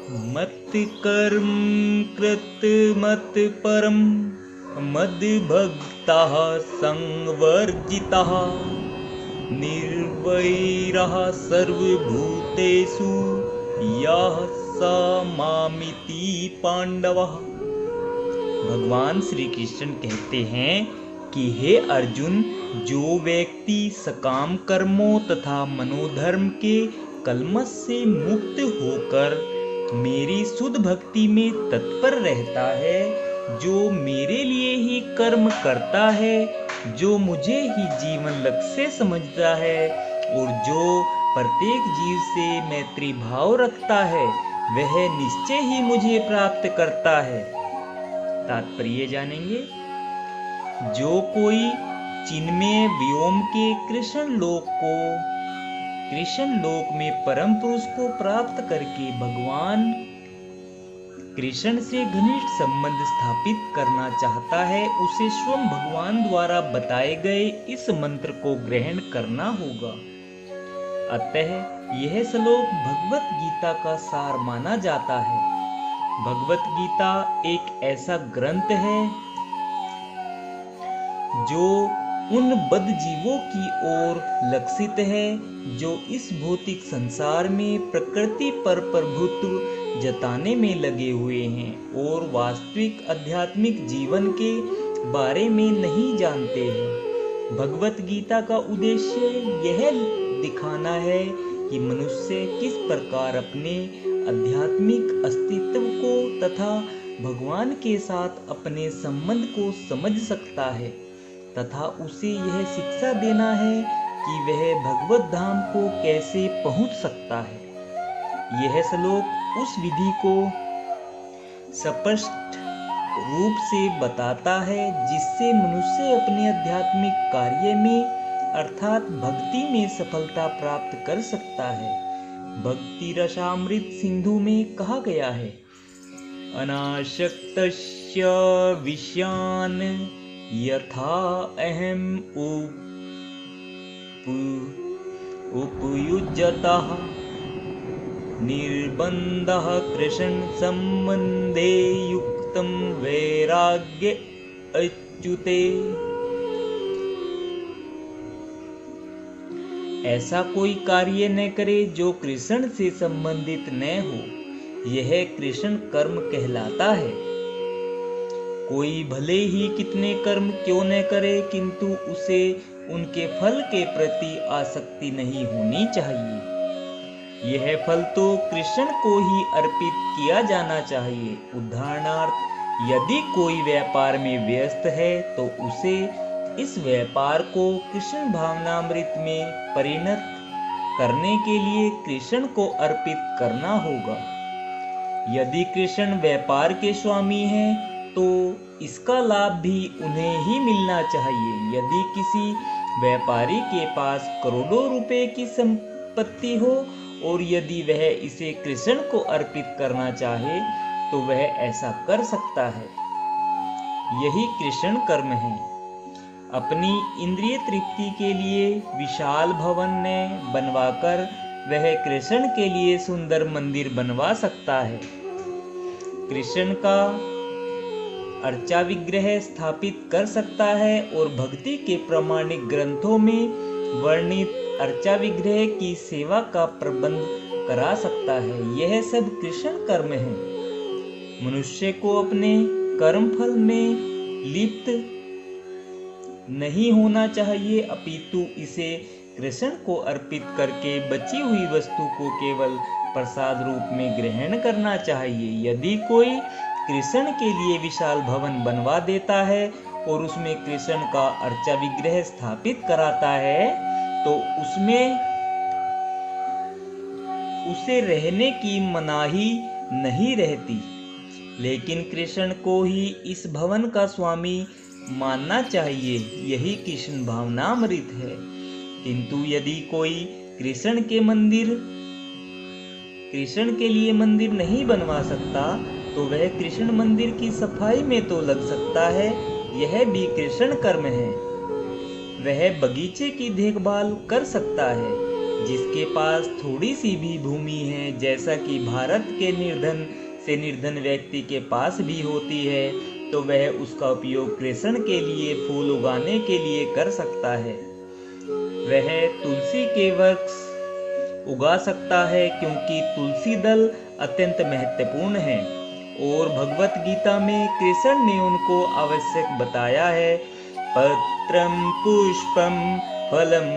मत कर्म कृत मत परम मद भक्ताः संवर्जिताः निर्वैरः सर्वभूतेषु यः स मामिति पांडवः। भगवान श्री कृष्ण कहते हैं कि हे अर्जुन, जो व्यक्ति सकाम कर्मों तथा मनोधर्म के कलमश से मुक्त होकर मेरी शुद्ध भक्ति में तत्पर रहता है, जो मेरे लिए ही कर्म करता है, जो मुझे ही जीवन लक्ष्य समझता है और जो प्रत्येक जीव से मैत्री भाव रखता है, वह निश्चय ही मुझे प्राप्त करता है। तात्पर्य जानेंगे। जो कोई चिन्मय व्योम के कृष्ण लोक में परम पुरुष को प्राप्त करके भगवान कृष्ण से घनिष्ठ संबंध स्थापित करना चाहता है, उसे स्वयं भगवान द्वारा बताए गए इस मंत्र को ग्रहण करना होगा। अतः यह श्लोक भगवत गीता का सार माना जाता है। भगवत गीता एक ऐसा ग्रंथ है जो उन बद्ध जीवों की ओर लक्षित है जो इस भौतिक संसार में प्रकृति पर प्रभुत्व जताने में लगे हुए हैं और वास्तविक आध्यात्मिक जीवन के बारे में नहीं जानते हैं। भगवत गीता का उद्देश्य यह दिखाना है कि मनुष्य किस प्रकार अपने आध्यात्मिक अस्तित्व को तथा भगवान के साथ अपने संबंध को समझ सकता है तथा उसे यह शिक्षा देना है कि वह भगवत धाम को कैसे पहुंच सकता है। यह श्लोक उस विधि को स्पष्ट रूप से बताता है जिससे मनुष्य अपने आध्यात्मिक कार्य में अर्थात भक्ति में सफलता प्राप्त कर सकता है। भक्ति रसामृत सिंधु में कहा गया है, अनासक्तस्य विषयान् यथा अहम उपयुज्यतः निर्बन्धः कृष्ण संबंधे युक्तं वैराग्य अच्युते। ऐसा कोई कार्य न करे जो कृष्ण से संबंधित न हो, यह कृष्ण कर्म कहलाता है। कोई भले ही कितने कर्म क्यों न करे, किंतु उसे उनके फल के प्रति आसक्ति नहीं होनी चाहिए। यह फल तो कृष्ण को ही अर्पित किया जाना चाहिए। उदाहरणार्थ, यदि कोई व्यापार में व्यस्त है तो उसे इस व्यापार को कृष्ण भावनामृत में परिणत करने के लिए कृष्ण को अर्पित करना होगा। यदि कृष्ण व्यापार के स्वामी हैं तो इसका लाभ भी उन्हें ही मिलना चाहिए। यदि किसी व्यापारी के पास करोड़ों रुपए की संपत्ति हो और यदि वह इसे कृष्ण को अर्पित करना चाहे तो वह ऐसा कर सकता है। यही कृष्ण कर्म है। अपनी इंद्रिय तृप्ति के लिए विशाल भवन ने बनवाकर वह कृष्ण के लिए सुंदर मंदिर बनवा सकता है। कृष्ण का अर्चा विग्रह स्थापित कर सकता है और भक्ति के प्रामाणिक ग्रंथों में वर्णित अर्चा विग्रह की सेवा का प्रबंध करा सकता है। यह सब कृष्ण कर्म है। मनुष्य को अपने कर्म फल में लिप्त नहीं होना चाहिए, अपितु इसे कृष्ण को अर्पित करके बची हुई वस्तु को केवल प्रसाद रूप में ग्रहण करना चाहिए। यदि कोई कृष्ण के लिए विशाल भवन बनवा देता है और उसमें कृष्ण का अर्चा विग्रह स्थापित कराता है तो उसमें उसे रहने की मनाही नहीं रहती, लेकिन कृष्ण को ही इस भवन का स्वामी मानना चाहिए। यही कृष्ण भावनामृत है। किंतु यदि कोई कृष्ण के लिए मंदिर नहीं बनवा सकता तो वह कृष्ण मंदिर की सफाई में तो लग सकता है। यह भी कृष्ण कर्म है। वह बगीचे की देखभाल कर सकता है। जिसके पास थोड़ी सी भी भूमि है, जैसा कि भारत के निर्धन से निर्धन व्यक्ति के पास भी होती है, तो वह उसका उपयोग कृष्ण के लिए फूल उगाने के लिए कर सकता है। वह तुलसी के वृक्ष उगा सकता है, क्योंकि तुलसी दल अत्यंत महत्वपूर्ण है और भगवत गीता में कृष्ण ने उनको आवश्यक बताया है। पत्रम पुष्पम फलम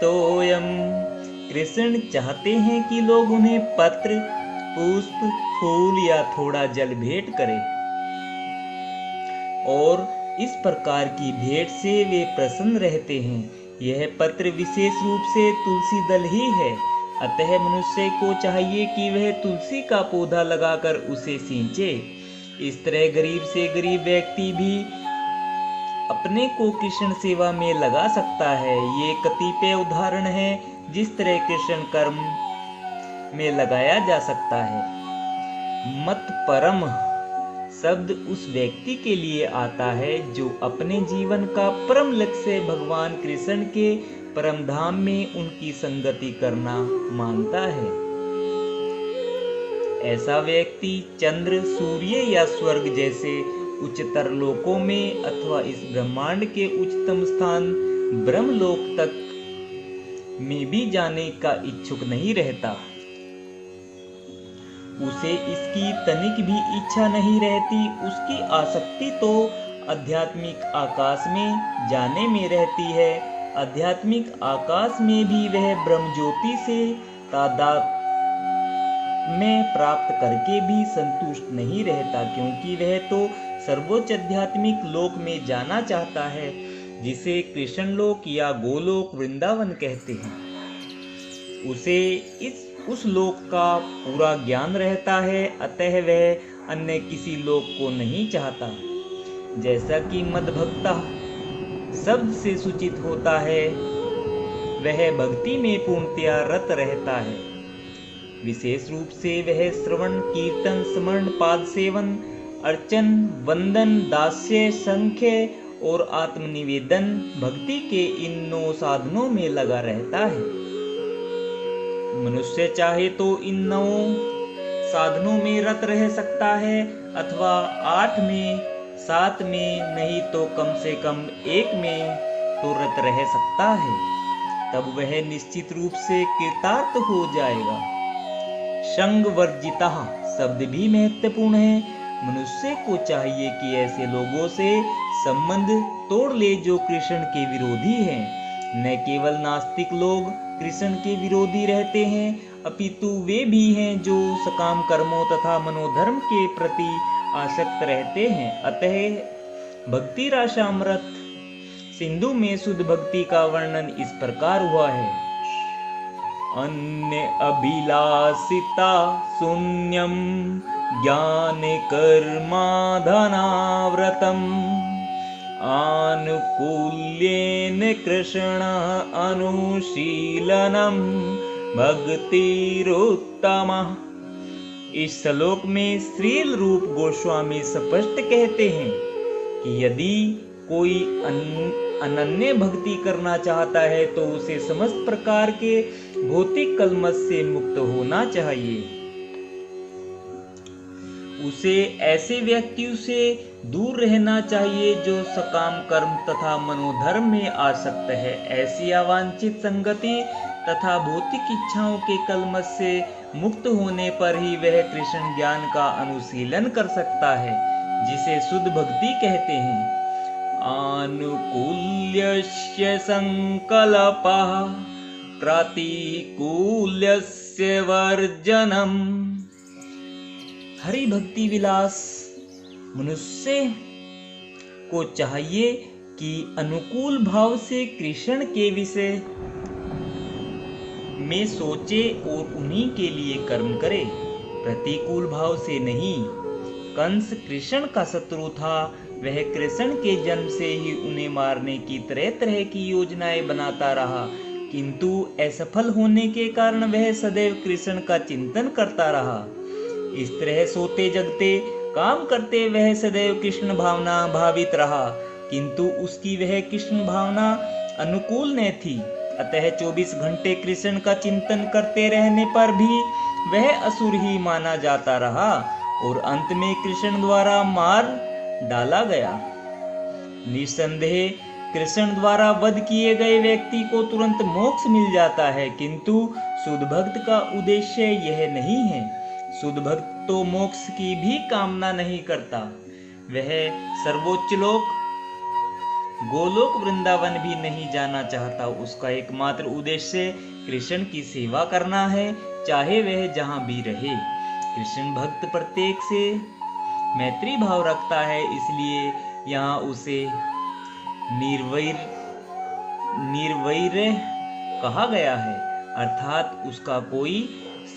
तोयम। कृष्ण चाहते हैं कि लोग उन्हें पत्र, पुष्प, फूल या थोड़ा जल भेंट करें, और इस प्रकार की भेंट से वे प्रसन्न रहते हैं। यह पत्र विशेष रूप से तुलसी दल ही है, अतः मनुष्य को चाहिए कि वह तुलसी का पौधा लगाकर उसे सींचे। इस तरह गरीब से गरीब व्यक्ति भी अपने को कृष्ण सेवा में लगा सकता है। ये कतिपय उदाहरण हैं जिस तरह कृष्ण कर्म में लगाया जा सकता है। मत परम शब्द उस व्यक्ति के लिए आता है जो अपने जीवन का परम लक्ष्य भगवान कृष्ण के परम धाम में उनकी संगति करना मानता है। ऐसा व्यक्ति चंद्र, सूर्य या स्वर्ग जैसे उच्चतर लोकों में अथवा इस ब्रह्मांड के उच्चतम स्थान ब्रह्मलोक तक में भी जाने का इच्छुक नहीं रहता। उसे इसकी तनिक भी इच्छा नहीं रहती। उसकी आसक्ति तो आध्यात्मिक आकाश में जाने में रहती है। आध्यात्मिक आकाश में भी वह ब्रह्म ज्योति से तादाद में प्राप्त करके भी संतुष्ट नहीं रहता, क्योंकि वह तो सर्वोच्च आध्यात्मिक लोक में जाना चाहता है, जिसे कृष्ण लोक या गोलोक वृंदावन कहते हैं। उसे उस लोक का पूरा ज्ञान रहता है, अतः वह अन्य किसी लोक को नहीं चाहता। जैसा कि मदभक्ता शब्द से सूचित होता है, वह भक्ति में पूर्णतया रत रहता है। विशेष रूप से वह श्रवण, कीर्तन, स्मरण, पाद सेवन, अर्चन, वंदन, दास्य, संख्य और आत्मनिवेदन भक्ति के इन 9 साधनों में लगा रहता है। मनुष्य चाहे तो इन 9 साधनों में रत रह सकता है, अथवा 8 में, 7 में, नहीं तो कम से कम 1 में तो रत रह सकता है। तब वह निश्चित रूप से कृतार्थ हो जाएगा। संग वर्जिता शब्द भी महत्वपूर्ण है। मनुष्य को चाहिए कि ऐसे लोगों से संबंध तोड़ ले जो कृष्ण के विरोधी हैं। न केवल नास्तिक लोग कृष्ण के विरोधी रहते हैं, अपितु वे भी हैं जो सकाम कर्मों तथा मनोधर्म के प्रति आसक्त रहते हैं। अतः भक्ति रसामृत सिंधु में शुद्ध भक्ति का वर्णन इस प्रकार हुआ है। अन्य अभिलाषिता शून्यम ज्ञान कर्माधनाव्रतम आनुकूल्येन कृष्ण अनुशीलनम भक्तिरुत्तमा। इस श्लोक में श्रील रूप गोस्वामी स्पष्ट कहते हैं कि यदि कोई अनन्य भक्ति करना चाहता है तो उसे समस्त प्रकार के भौतिक कलमश से मुक्त होना चाहिए। उसे ऐसे व्यक्तियों से दूर रहना चाहिए जो सकाम कर्म तथा मनोधर्म में आसक्त है। ऐसी अवांछित संगति तथा भौतिक इच्छाओं के कलमश से मुक्त होने पर ही वह कृष्ण ज्ञान का अनुशीलन कर सकता है, जिसे शुद्ध भक्ति कहते हैं। आनुकूल्यस्य संकल्पः प्रतिकूल्यस्य वर्जनम। हरि भक्ति विलास मनुष्य को चाहिए कि अनुकूल भाव से कृष्ण के विषय में सोचे और उन्हीं के लिए कर्म करे, प्रतिकूल भाव से नहीं। कंस कृष्ण का शत्रु था। वह कृष्ण के जन्म से ही उन्हें मारने की तरह तरह की योजनाएं बनाता रहा, किंतु असफल होने के कारण वह सदैव कृष्ण का चिंतन करता रहा। इस तरह सोते जगते काम करते वह सदैव कृष्ण भावना भावित रहा, किंतु उसकी वह कृष्ण भावना अनुकूल न थी। अतः 24 घंटे कृष्ण का चिंतन करते रहने पर भी वह असुर ही माना जाता रहा और अंत में कृष्ण द्वारा मार डाला गया। निस्संदेह कृष्ण द्वारा वध किए गए व्यक्ति को तुरंत मोक्ष मिल जाता है, किंतु शुद्ध भक्त का उद्देश्य यह नहीं है। शुद्ध भक्त तो मोक्ष की भी कामना नहीं करता, वह सर्वोच्च लोक गोलोक वृंदावन भी नहीं जाना चाहता। उसका एकमात्र उद्देश्य कृष्ण की सेवा करना है, चाहे वह जहां भी रहे। कृष्ण भक्त प्रत्येक से मैत्री भाव रखता है, इसलिए यहाँ उसे निर्वैर कहा गया है, अर्थात उसका कोई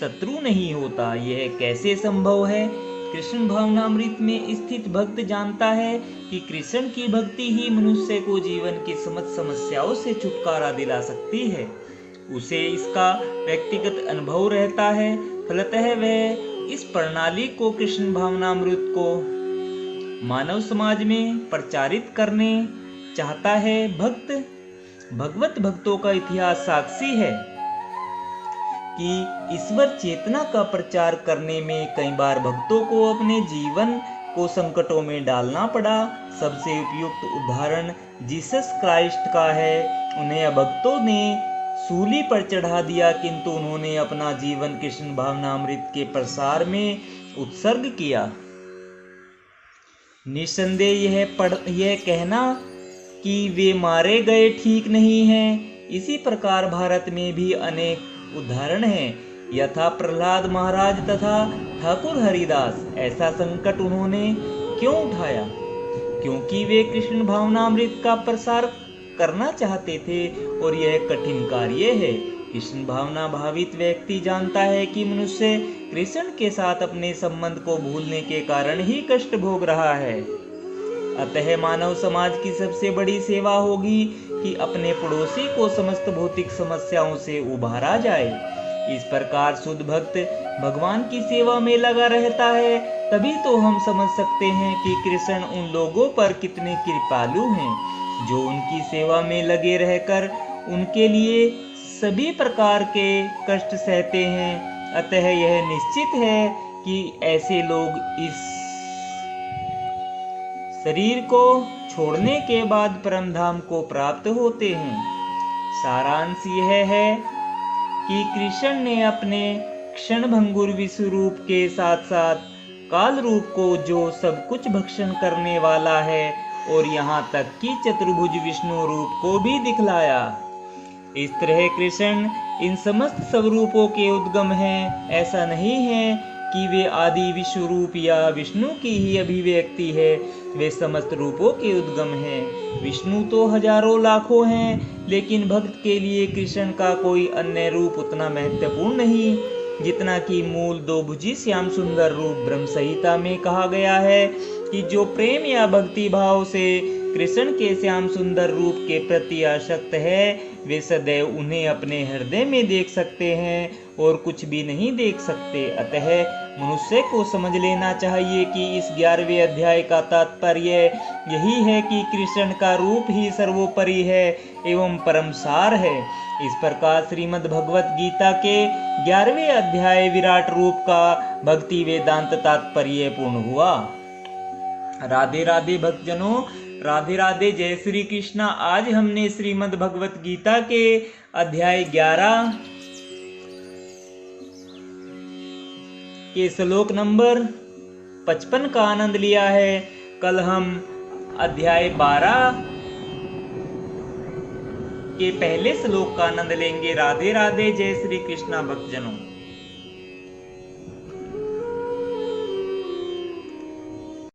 शत्रु नहीं होता। यह कैसे संभव है? कृष्ण भावनामृत में स्थित भक्त जानता है कि कृष्ण की भक्ति ही मनुष्य को जीवन की समस्त समस्याओं से छुटकारा दिला सकती है। उसे इसका व्यक्तिगत अनुभव रहता है, फलतः वह इस प्रणाली को कृष्ण भावनामृत को मानव समाज में प्रचारित करने चाहता है। भगवत भक्तों का इतिहास साक्षी है कि ईश्वर चेतना का प्रचार करने में कई बार भक्तों को अपने जीवन को संकटों में डालना पड़ा। सबसे उपयुक्त उदाहरण जीसस क्राइस्ट का है। उन्हें भक्तों ने सूली पर चढ़ा दिया, किंतु उन्होंने अपना जीवन कृष्ण भावनामृत के प्रसार में उत्सर्ग किया। निस्संदेह यह कहना कि वे मारे गए ठीक नहीं है। इसी प्रकार भारत में भी अनेक उदाहरण हैं। यथा प्रहलाद महाराज तथा ठाकुर हरिदास। ऐसा संकट उन्होंने क्यों उठाया? क्योंकि वे कृष्ण भावनामृत का प्रसार करना चाहते थे और यह कठिन कार्य है। कृष्ण भावना भावित व्यक्ति जानता है कि मनुष्य कृष्ण के साथ अपने संबंध को भूलने के कारण ही कष्ट भोग रहा है। अतः मानव समाज की सबसे बड़ी सेवा होगी कि अपने पड़ोसी को समस्त भौतिक समस्याओं से उबारा जाए। इस प्रकार शुद्ध भक्त भगवान की सेवा में लगा रहता है, तभी तो हम समझ सकते हैं कि कृष्ण उन लोगों पर कितने कृपालु हैं जो उनकी सेवा में लगे रहकर उनके लिए सभी प्रकार के कष्ट सहते हैं। अतः यह निश्चित है कि ऐसे लोग इस शरीर को छोड़ने के बाद परम धाम को प्राप्त होते हैं। सारांश यह है कि कृष्ण ने अपने क्षणभंगुर विश्व रूप के साथ साथ काल रूप को, जो सब कुछ भक्षण करने वाला है, और यहाँ तक कि चतुर्भुज विष्णु रूप को भी दिखलाया। इस तरह कृष्ण इन समस्त स्वरूपों के उद्गम हैं। ऐसा नहीं है कि वे आदि विश्व रूप या विष्णु की ही अभिव्यक्ति है, वे समस्त रूपों के उद्गम हैं। विष्णु तो हजारों लाखों हैं, लेकिन भक्त के लिए कृष्ण का कोई अन्य रूप उतना महत्वपूर्ण नहीं जितना कि मूल दो भुजी श्याम सुंदर रूप ब्रह्म संहिता में कहा गया है कि जो प्रेम या भक्ति भाव से कृष्ण के श्याम सुंदर रूप के प्रति आसक्त है, वे सदैव उन्हें अपने हृदय में देख सकते हैं और कुछ भी नहीं देख सकते। अतः मनुष्य को समझ लेना चाहिए कि इस 11वें अध्याय का तात्पर्य यही है कि कृष्ण का रूप ही सर्वोपरि है एवं परम सार है। इस प्रकार श्रीमद् भगवत गीता के 11वें अध्याय विराट रूप का भक्ति वेदांत तात्पर्य पूर्ण हुआ। राधे राधे भक्तजनों, राधे राधे, जय श्री कृष्णा। आज हमने श्रीमद् भगवत गीता के अध्याय 11 के श्लोक नंबर 55 का आनंद लिया है। कल हम अध्याय 12 के पहले श्लोक का आनंद लेंगे। राधे राधे, जय श्री कृष्णा भक्तजनों।